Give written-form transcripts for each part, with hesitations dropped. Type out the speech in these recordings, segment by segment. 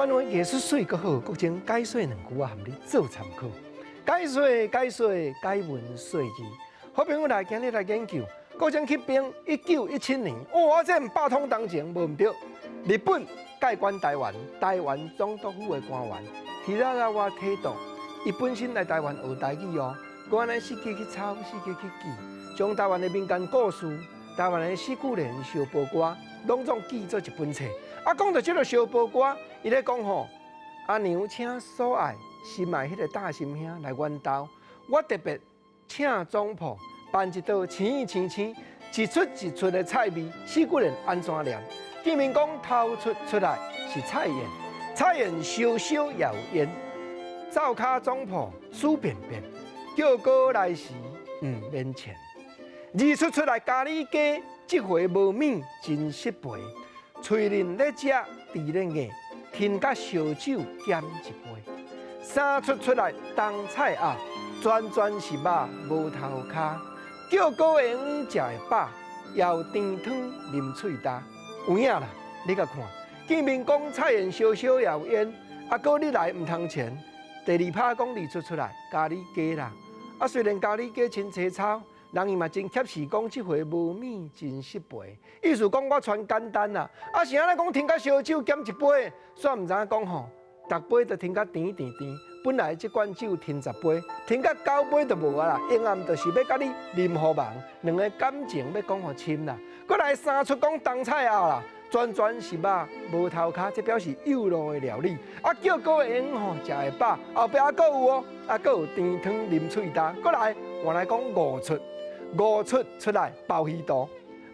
湾话艺术水阁好，国情解说两句啊，含你做参考。解说解文说字，好朋友来今日来研究国情起兵1917年，哇！这百通当前无唔对，日本介管台湾，台湾总督府的官员希拉拉瓦提督，伊本身来台湾学台语哦，佮安尼四界去抄，四界去记，将台湾的民间故事、台湾的四句联、小报歌，拢总记做一本册。啊，讲到这个小报歌，伊咧讲吼，阿娘请所爱心爱迄个大心兄来阮兜，我特别请总铺办一道青一出的菜味，四句联安怎念？见面讲头出来是菜宴，菜宴烧烧也有烟，灶骹总铺煮便便，叫哥来时免钱。二出来咖喱鸡，这回无米真适肥。嘴人咧食，地咧硬，添甲烧酒减一杯。三出来当菜鸭，全是肉无头壳。叫高的鱼食会饱，要甜汤啉喙焦。有影啦，你甲看，见面讲菜宴烧烧也有烟，啊哥你来唔通钱。第二拍讲二出来咖喱鸡啦，啊虽然咖喱鸡真青草。人伊嘛真贴实讲，即回无米真适肥，意思讲我传简单啦。啊是安尼讲，添甲烧酒减一杯，煞唔知影讲吼，逐杯都添甲甜。本来即罐酒添10杯，添甲9杯就无啊啦。因暗就是要甲你啉好忙，两个感情要讲互深啦。搁来三出讲当菜后啦，全是肉无头壳，这表示有路的料理。啊叫高的鱼吼食会饱，后壁还佫有哦，啊佫有甜汤啉喙焦。搁来换来讲5出来鲍鱼肚，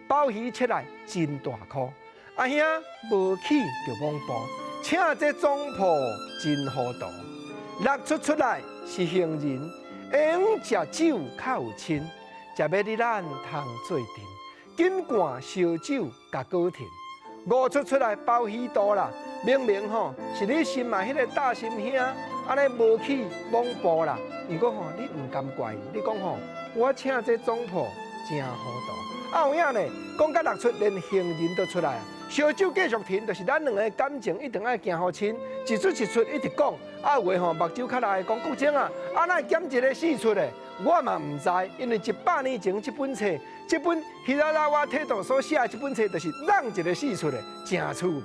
鲍鱼切来真大颗。阿兄无起就懵步，请这总铺真糊涂。6出来是行人，会食酒较有亲，食要你咱通做阵，紧灌烧酒甲高甜。5出来鲍鱼肚啦，明吼是你心爱迄个大心兄，安尼无起懵步啦。如果吼你唔甘怪，你讲吼。我请这总铺真糊涂，啊有影呢？讲到6出，连行人都出来啊！烧酒继续甜，就是咱两个感情一定爱行好亲，一出一直讲，啊有话吼目睭较来讲，国情啊，啊那减一个4出的，我嘛唔知，因为100年前这本册，这本希拉拉瓦提督所写的这本册，就是让一个4出的，真趣味。